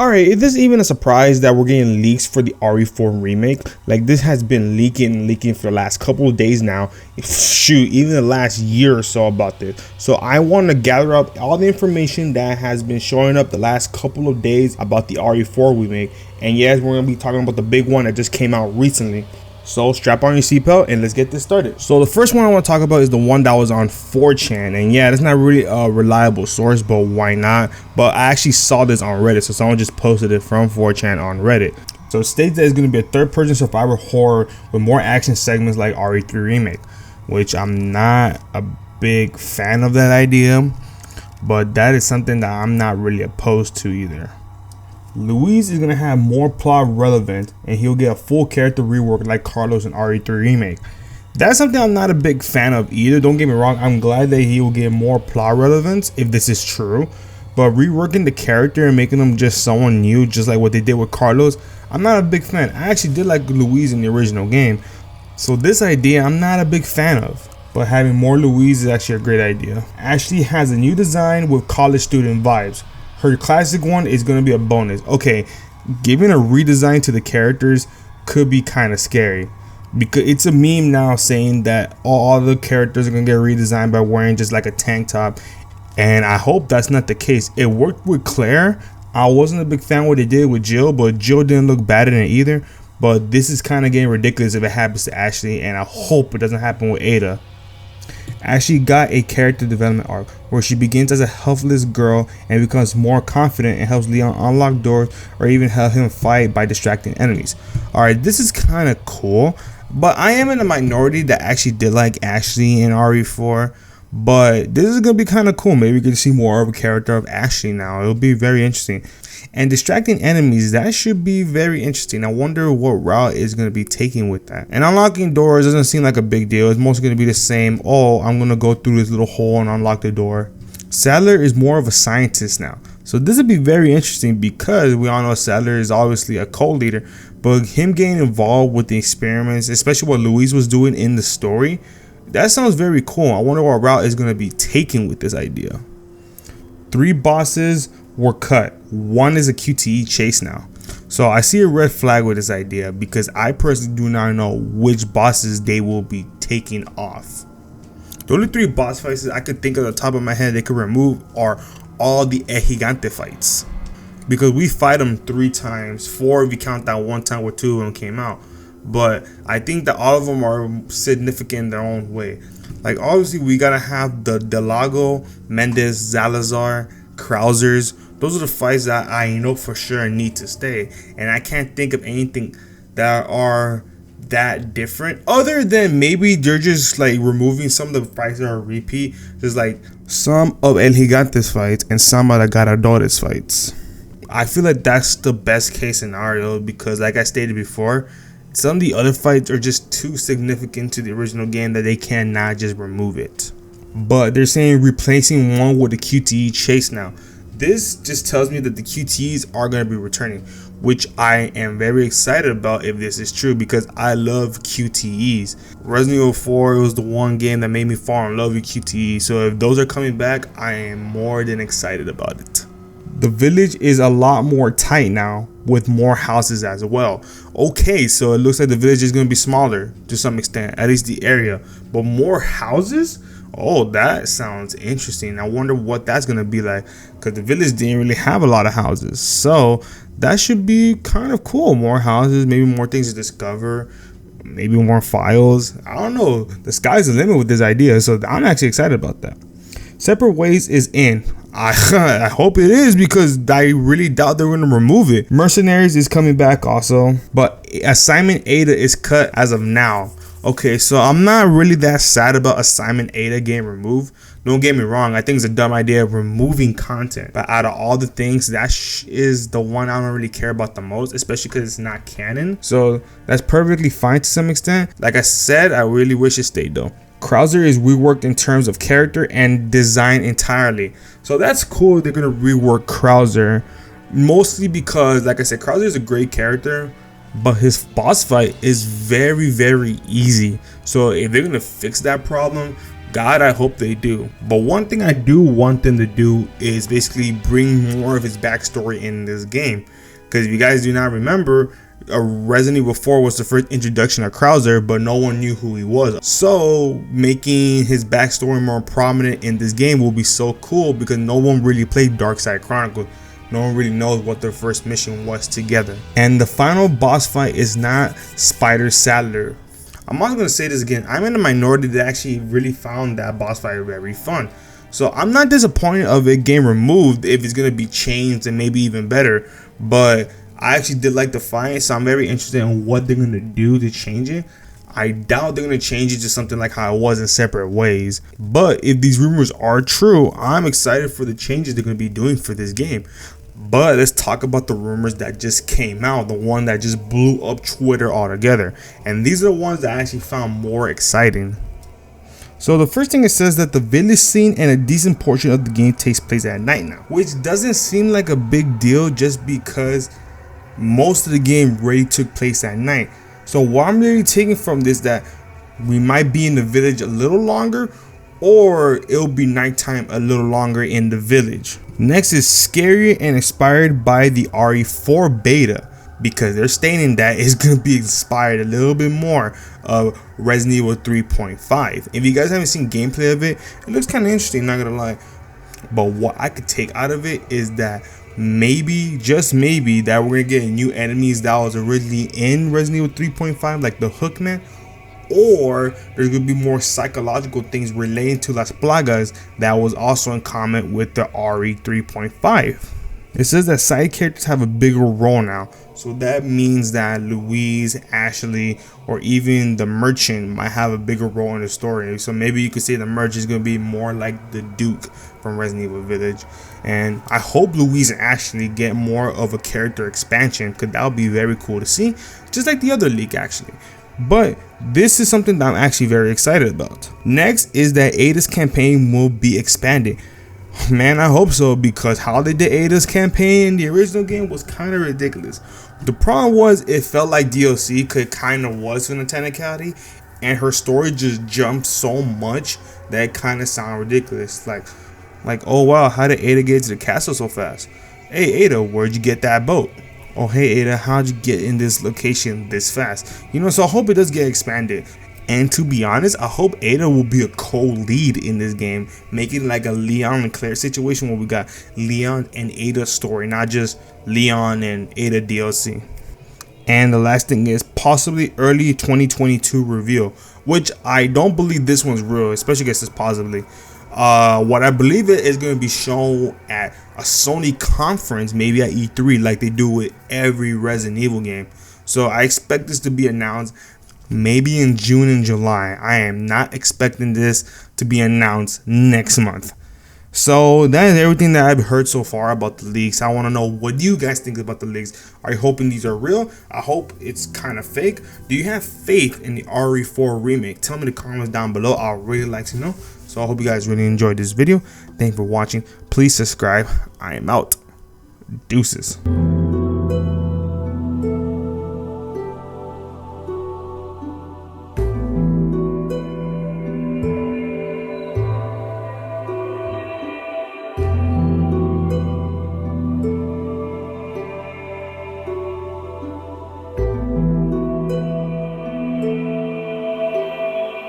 Alright, is this even a surprise that we're getting leaks for the RE4 remake? Like, this has been leaking for the last couple of days now. Shoot, even the last year or so about this. So I want to gather up all the information that has been showing up the last couple of days about the RE4 remake. And yes, we're going to be talking about the big one that just came out recently. So strap on your seatbelt and let's get this started. So the first one I want to talk about is the one that was on 4chan, and yeah, that's not really a reliable source, but why not? But I actually saw this on Reddit, so someone just posted it from 4chan on Reddit. So it states that it's going to be a third-person survival horror with more action segments like RE3 Remake, which I'm not a big fan of that idea, but that is something that I'm not really opposed to either. Luis is going to have more plot relevant, and he'll get a full character rework like Carlos in RE3 Remake. That's something I'm not a big fan of either, don't get me wrong. I'm glad that he will get more plot relevance if this is true, but reworking the character and making him just someone new, just like what they did with Carlos, I'm not a big fan. I actually did like Luis in the original game, so this idea I'm not a big fan of. But having more Luis is actually a great idea. Ashley has a new design with college student vibes. Her classic one is going to be a bonus. Okay, giving a redesign to the characters could be kind of scary, because it's a meme now saying that all the characters are going to get redesigned by wearing just like a tank top, and I hope that's not the case. It worked with Claire. I wasn't a big fan of what they did with Jill, but Jill didn't look bad in it either. But this is kind of getting ridiculous if it happens to Ashley, and I hope it doesn't happen with Ada. Ashley got a character development arc where she begins as a helpless girl and becomes more confident and helps Leon unlock doors or even help him fight by distracting enemies. Alright, this is kind of cool, but I am in a minority that actually did like Ashley in RE4, but this is going to be kind of cool. Maybe we get to see more of a character of Ashley now. It'll be very interesting. And distracting enemies, that should be very interesting. I wonder what route is going to be taken with that. And unlocking doors doesn't seem like a big deal. It's mostly going to be the same. Oh, I'm going to go through this little hole and unlock the door. Sadler is more of a scientist now. So this would be very interesting, because we all know Sadler is obviously a cult leader, but him getting involved with the experiments, especially what Luis was doing in the story, that sounds very cool. I wonder what route is going to be taken with this idea. 3 bosses were cut. One is a QTE chase now. So I see a red flag with this idea, because I personally do not know which bosses they will be taking off. The only 3 boss fights I could think of the top of my head they could remove are all the El Gigante fights, because we fight them 3 times, 4 if you count that one time where 2 of them came out. But I think that all of them are significant in their own way. Like, obviously we gotta have the Delago, Mendez, Salazar, Krausers. Those are the fights that I know for sure need to stay, and I can't think of anything that are that different, other than maybe they're just like removing some of the fights that are repeat, just like some of El Gigante's fights and some of the Ganadores fights. I feel like that's the best case scenario, because like I stated before, some of the other fights are just too significant to the original game that they cannot just remove it. But they're saying replacing one with a QTE chase now. This just tells me that the QTEs are going to be returning, which I am very excited about if this is true, because I love QTEs. Resident Evil 4 was the one game that made me fall in love with QTEs, so if those are coming back, I am more than excited about it. The village is a lot more tight now, with more houses as well. Okay, so it looks like the village is going to be smaller to some extent, at least the area, but more houses? Oh, that sounds interesting. I wonder what that's going to be like, because the village didn't really have a lot of houses. So that should be kind of cool. More houses, maybe more things to discover, maybe more files. I don't know. The sky's the limit with this idea, so I'm actually excited about that. Separate Ways is in. I hope it is, because I really doubt they're going to remove it. Mercenaries is coming back also, but Assignment Ada is cut as of now. Okay, so I'm not really that sad about Assignment Ada getting removed. Don't get me wrong, I think it's a dumb idea of removing content. But out of all the things, that is the one I don't really care about the most, especially because it's not canon. So that's perfectly fine to some extent. Like I said, I really wish it stayed though. Krauser is reworked in terms of character and design entirely. So that's cool, they're going to rework Krauser. Mostly because, like I said, Krauser is a great character, but his boss fight is very, very easy. So if they're going to fix that problem, God, I hope they do. But one thing I do want them to do is basically bring more of his backstory in this game. Because if you guys do not remember, Resident Evil 4 was the first introduction of Krauser, but no one knew who he was. So making his backstory more prominent in this game will be so cool, because no one really played Darkside Chronicles. No one really knows what their first mission was together. And the final boss fight is not Spider Saddler. I'm also going to say this again. I'm in the minority that actually really found that boss fight very fun. So I'm not disappointed of it getting removed if it's going to be changed and maybe even better. But I actually did like the fight, so I'm very interested in what they're going to do to change it. I doubt they're going to change it to something like how it was in separate ways. But if these rumors are true, I'm excited for the changes they're going to be doing for this game. But let's talk about the rumors that just came out, the one that just blew up Twitter altogether. And these are the ones that I actually found more exciting. So the first thing, it says that the village scene and a decent portion of the game takes place at night now, which doesn't seem like a big deal just because most of the game really took place at night. So what I'm really taking from this, that we might be in the village a little longer, or it'll be nighttime a little longer in the village. Next is scary and inspired by the RE4 beta, because they're stating that it's going to be inspired a little bit more of Resident Evil 3.5. If you guys haven't seen gameplay of it, it looks kind of interesting, not gonna lie. But what I could take out of it is that maybe, just maybe, that we're gonna get new enemies that was originally in Resident Evil 3.5, like the Hookman, or there's gonna be more psychological things relating to Las Plagas that was also in common with the RE 3.5. It says that side characters have a bigger role now, so that means that Louise, Ashley, or even the merchant might have a bigger role in the story. So maybe you could say the merchant is going to be more like the Duke from Resident Evil Village. And I hope Louise and Ashley get more of a character expansion, because that would be very cool to see, just like the other leak actually. But this is something that I'm actually very excited about. Next is that Ada's campaign will be expanded. Man, I hope so, because how they did Ada's campaign in the original game was kind of ridiculous. The problem was, it felt like DLC, cause it kind of was in a technicality, and her story just jumped so much that it kind of sounded ridiculous. Like, oh wow, how did Ada get to the castle so fast? Hey Ada, where'd you get that boat? Oh hey Ada, how'd you get in this location this fast? You know, so I hope it does get expanded. And to be honest, I hope Ada will be a co-lead in this game, making it like a Leon and Claire situation where we got Leon and Ada story, not just Leon and Ada DLC. And the last thing is possibly early 2022 reveal, which I don't believe this one's real, especially because it's possibly. What I believe it is going to be shown at a Sony conference, maybe at E3, like they do with every Resident Evil game. So I expect this to be announced maybe in June and July. I am not expecting this to be announced next month. So that is everything that I've heard so far about the leaks. I want to know, what you guys think about the leaks. Are you hoping these are real? I hope it's kind of fake. Do you have faith in the RE4 remake? Tell me in the comments down below. I'd really like to know. So I hope you guys really enjoyed this video. Thank you for watching. Please subscribe. I am out. Deuces.